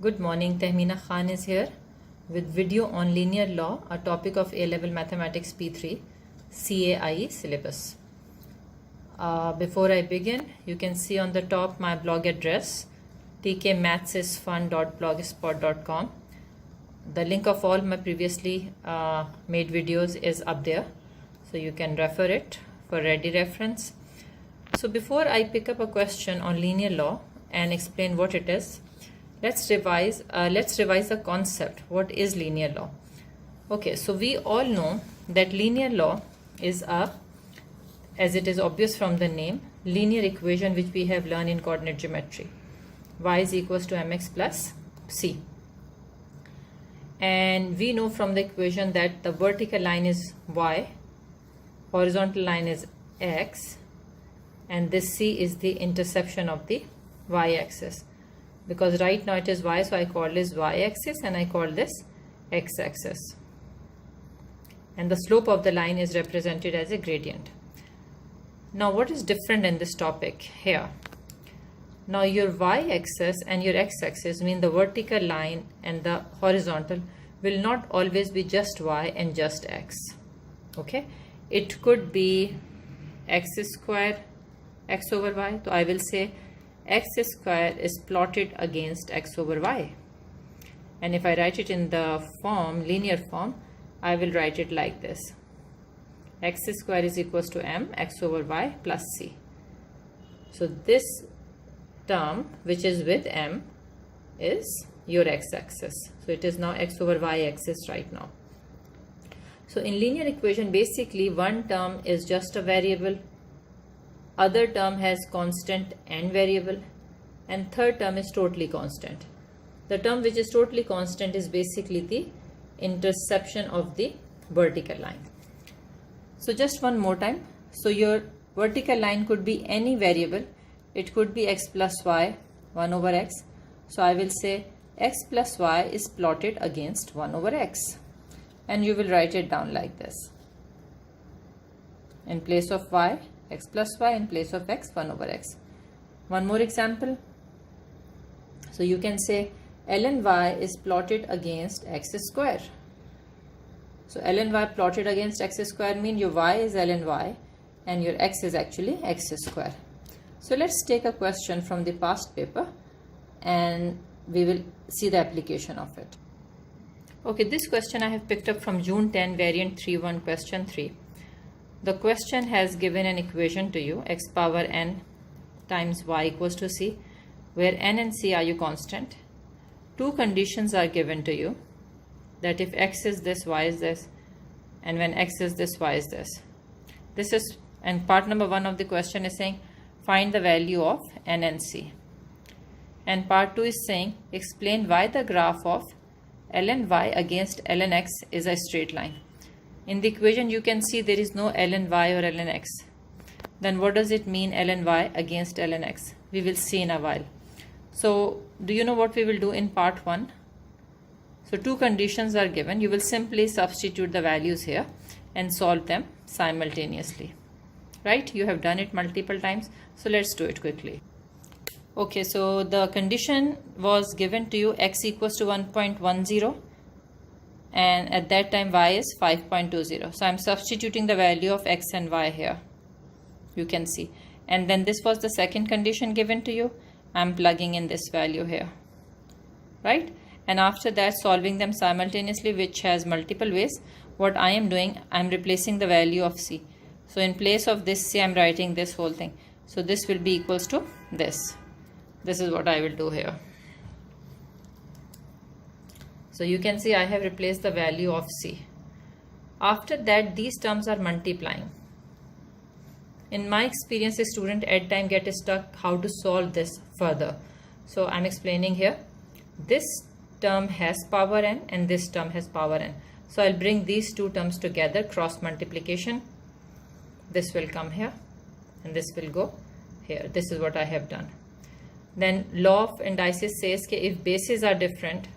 Good morning, Tehmeena Khan is here with video on linear law, a topic of A-level mathematics P3 CAIE syllabus. Before I begin, you can see on the top my blog address TKMathsisfun.blogspot.com. The link of all my previously made videos is up there, so you can refer it for ready reference. So before I pick up a question on linear law and explain what it is, let's revise the concept. What is linear law? Okay, so we all know that linear law is as it is obvious from the name, linear equation which we have learned in coordinate geometry. Y is equals to mx plus c. And we know from the equation that the vertical line is y, horizontal line is x, and this c is the intersection of the y-axis. Because right now it is y, so I call this y-axis and I call this x-axis. And the slope of the line is represented as a gradient. Now what is different in this topic here? Now your y-axis and your x-axis mean the vertical line and the horizontal will not always be just y and just x. Okay, it could be x square x over y. So I will say x square is plotted against x over y, and if I write it in the form, linear form, I will write it like this: x square is equals to m x over y plus c. So this term which is with m is your x-axis, so it is now x over y-axis right now. So in linear equation, basically one term is just a variable, other term has constant and variable, and third term is totally constant. The term which is totally constant is basically the intersection of the vertical line. So just one more time. So your vertical line could be any variable. It could be x plus y, 1 over x. So I will say x plus y is plotted against 1 over x, and you will write it down like this. In place of y, x plus y, in place of x, 1 over x. One more example. So you can say ln y is plotted against x square. So ln y plotted against x square means your y is ln y and your x is actually x square. So let's take a question from the past paper and we will see the application of it. Okay, this question I have picked up from June 10 variant 3.1 question 3. The question has given an equation to you, x power n times y equals to c, where n and c are your constant. Two conditions are given to you, that if x is this, y is this, and when x is this, y is this. This is, and part number 1 of the question is saying find the value of n and c. And part 2 is saying explain why the graph of ln y against ln x is a straight line. In the equation you can see there is no ln y or ln x. Then what does it mean ln y against ln x? We will see in a while. So do you know what we will do in part 1? So two conditions are given. You will simply substitute the values here and solve them simultaneously. Right? You have done it multiple times. So let's do it quickly. Okay, so the condition was given to you x equals to 1.10. And at that time y is 5.20. So I'm substituting the value of x and y here. You can see. And then this was the second condition given to you. I'm plugging in this value here. Right? And after that, solving them simultaneously, which has multiple ways. What I am doing, I'm replacing the value of c. So in place of this c, I'm writing this whole thing. So this will be equals to this. This is what I will do here. So you can see I have replaced the value of c. After that, these terms are multiplying. In my experience, a student at time get stuck how to solve this further. So I'm explaining here. This term has power n and this term has power n. So I'll bring these two terms together, cross multiplication. This will come here and this will go here. This is what I have done. Then law of indices says that if bases are different,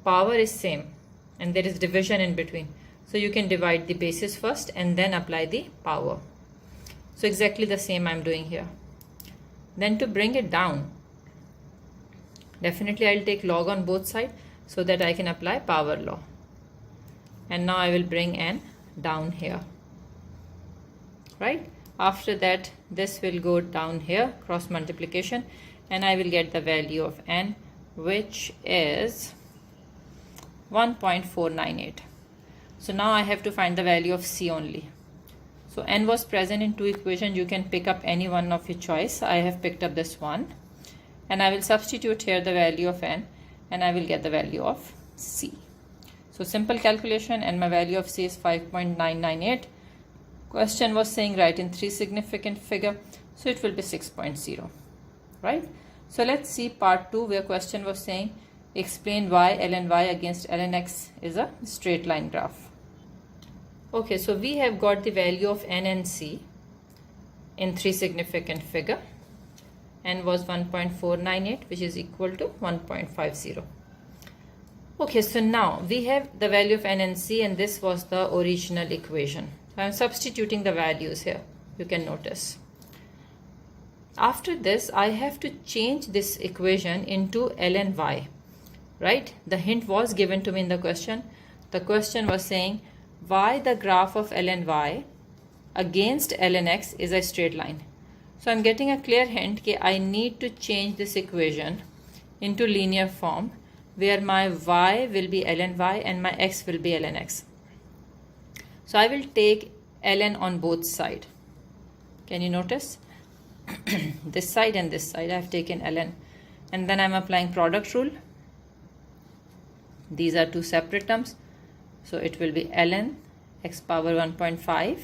power is same and there is division in between. So you can divide the bases first and then apply the power. So exactly the same I'm doing here. Then to bring it down, Definitely I'll take log on both sides so that I can apply power law. And now I will bring n down here, right? After that, this will go down here, cross multiplication, and I will get the value of n, which is 1.498. So now I have to find the value of c only. So n was present in two equations. You can pick up any one of your choice. I have picked up this one, and I will substitute here the value of n, and I will get the value of c. So simple calculation, and my value of c is 5.998. Question was saying write in three significant figure, so it will be 6.0, right? So let's see part 2, where question was saying explain why ln y against ln x is a straight line graph. Okay, so we have got the value of n and c in three significant figure. N was 1.498, which is equal to 1.50. Okay, so now we have the value of n and c, and this was the original equation. I am substituting the values here, you can notice. After this, I have to change this equation into ln y, right? The hint was given to me in the question. The question was saying why the graph of ln y against ln x is a straight line. So I'm getting a clear hint that I need to change this equation into linear form, where my y will be ln y and my x will be ln x. So I will take ln on both sides. Can you notice? This side and this side I have taken ln, and then I'm applying product rule. These are two separate terms, so it will be ln x power 1.5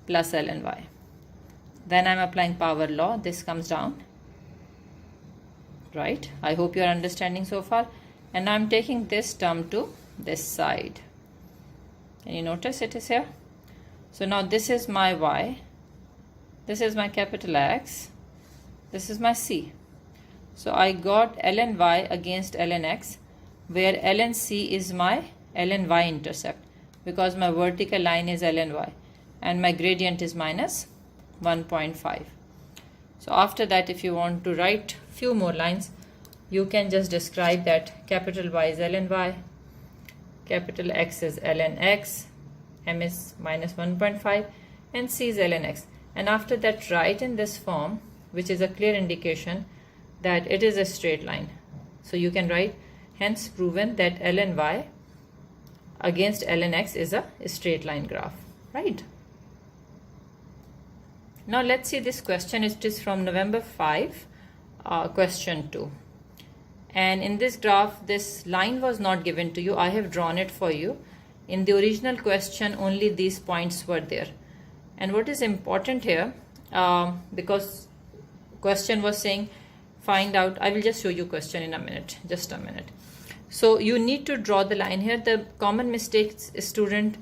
plus ln y. Then I'm applying power law. This comes down, right? I hope you are understanding so far. And now I'm taking this term to this side. Can you notice it is here? So now this is my y, this is my capital X, this is my c. So I got ln y against ln x, where ln c is my ln y intercept, because my vertical line is ln y and my gradient is minus 1.5. So after that, if you want to write few more lines, you can just describe that capital Y is ln y, capital X is ln x, m is minus 1.5, and c is ln x. And after that, write in this form, which is a clear indication that it is a straight line. So you can write, hence proven that ln y against ln x is a straight line graph, right? Now let's see this question. It is from November 5, question 2. And in this graph, this line was not given to you. I have drawn it for you. In the original question, only these points were there. And what is important here, because question was saying find out, I will just show you question in a minute, just a minute. So you need to draw the line here. The common mistake students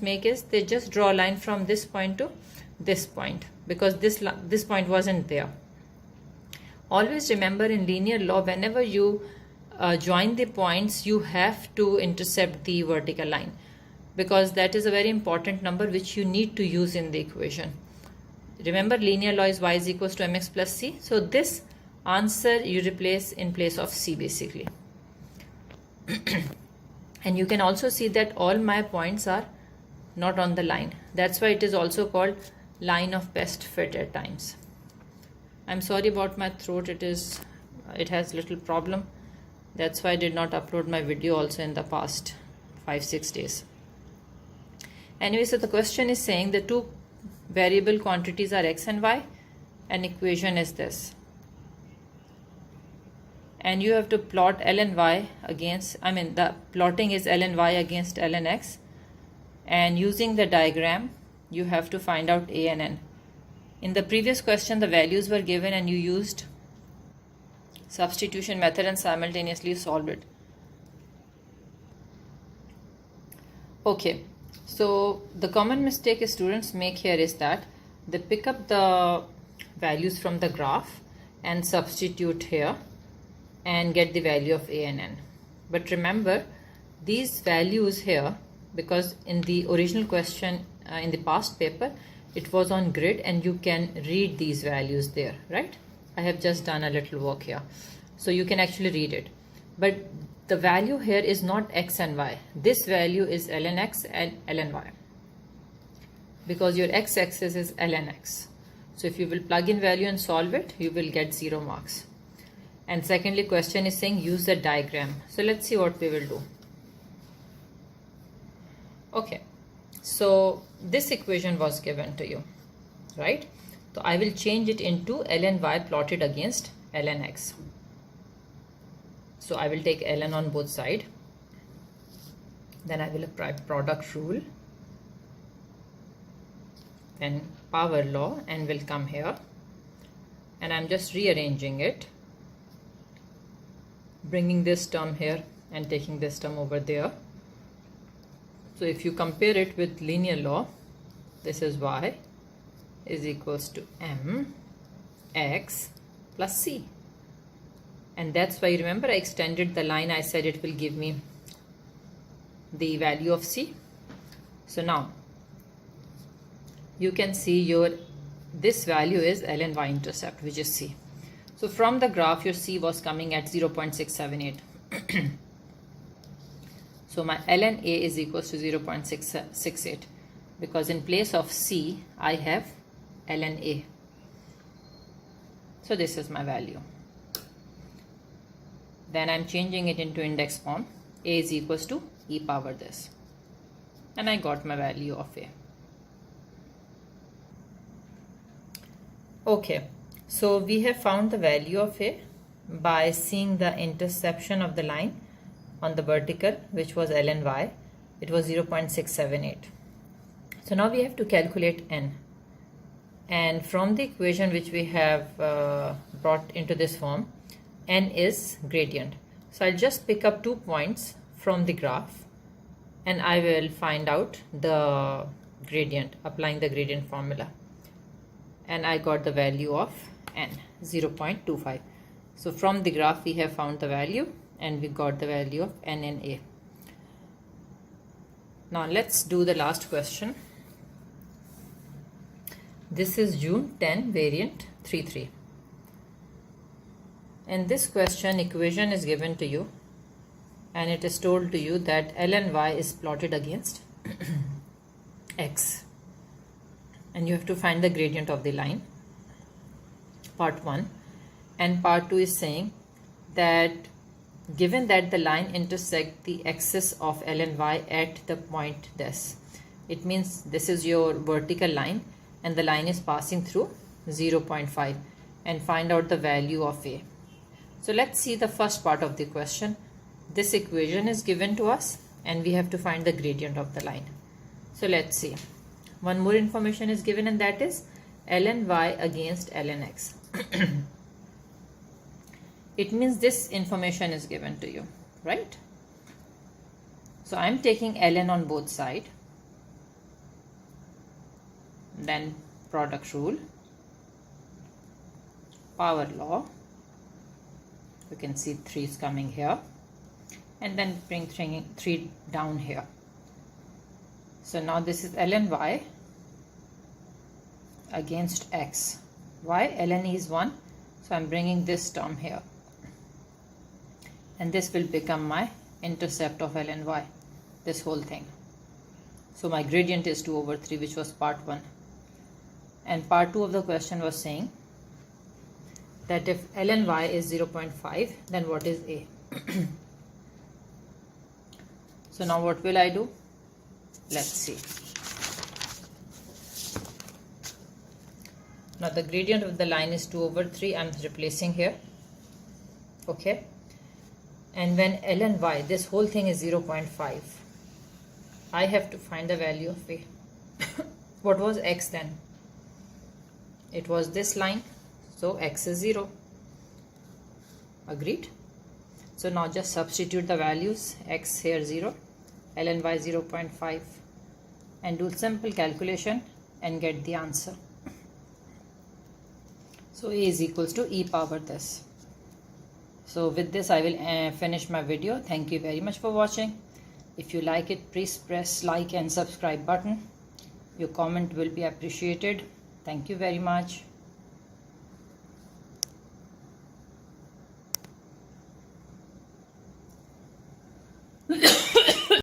make is they just draw a line from this point to this point, because this point wasn't there. Always remember, in linear law, whenever you join the points, you have to intercept the vertical line, because that is a very important number which you need to use in the equation. Remember, linear law is y is equals to mx plus c. So this answer you replace in place of c basically. And you can also see that all my points are not on the line. That's why it is also called line of best fit at times. I'm sorry about my throat. It has little problem. That's why I did not upload my video also in the past 5-6 days. Anyway, so the question is saying the two variable quantities are x and y, and equation is this. And you have to plot ln y against, the plotting is ln y against ln x, and using the diagram you have to find out a and n. In the previous question, the values were given and you used substitution method and simultaneously solved it. Okay, so the common mistake students make here is that they pick up the values from the graph and substitute here and get the value of a and n. But remember, these values here, because in the original question in the past paper, it was on grid and you can read these values there, right? I have just done a little work here. So you can actually read it. But the value here is not x and y. This value is ln x and ln y. Because your x-axis is ln x. So if you will plug in value and solve it, you will get 0 marks. And secondly, question is saying use the diagram. So let's see what we will do. Okay, so this equation was given to you, right? So I will change it into ln y plotted against ln x. So I will take ln on both sides. Then I will apply product rule. Then power law, and will come here. And I'm just rearranging it. Bringing this term here and taking this term over there. So if you compare it with linear law, this is y is equals to m x plus c. And that's why, remember, I extended the line. I said it will give me the value of c. So now you can see this value is ln y intercept, which is c. So from the graph, your c was coming at 0.678. So my ln a is equals to 0.668, because in place of c, I have ln a. So this is my value. Then I'm changing it into index form. A is equals to e power this. And I got my value of a. Okay, so we have found the value of a by seeing the intersection of the line on the vertical, which was ln y. It was 0.678. So now we have to calculate n. And from the equation which we have brought into this form, n is gradient. So I'll just pick up 2 points from the graph and I will find out the gradient, applying the gradient formula. And I got the value of n, 0.25. So from the graph we have found the value and we got the value of n in a. Now let's do the last question. This is June 10 variant 3.3. In this question, equation is given to you and it is told to you that ln y is plotted against x. And you have to find the gradient of the line, part 1. And part 2 is saying that given that the line intersects the axis of ln y at the point this, it means this is your vertical line and the line is passing through 0.5, and find out the value of a. So let's see the first part of the question. This equation is given to us and we have to find the gradient of the line. So let's see. One more information is given, and that is ln y against ln x. It means this information is given to you, right? So I'm taking ln on both sides. Then product rule, power law. You can see 3 is coming here. And then bring 3 down here. So now this is ln y against x. Why? Ln is 1. So I'm bringing this term here. And this will become my intercept of ln y, this whole thing. So my gradient is 2 over 3, which was part 1. And part 2 of the question was saying that if ln y is 0.5, then what is a? So now what will I do? Let's see. Now the gradient of the line is 2 over 3. I'm replacing here. Okay. And when ln y, this whole thing is 0.5, I have to find the value of a. What was x then? It was this line. So x is 0. Agreed? So now just substitute the values. X here 0, ln y 0.5, and do simple calculation and get the answer. So a is equals to e power this. So with this I will finish my video. Thank you very much for watching. If you like it, please press like and subscribe button. Your comment will be appreciated. Thank you very much.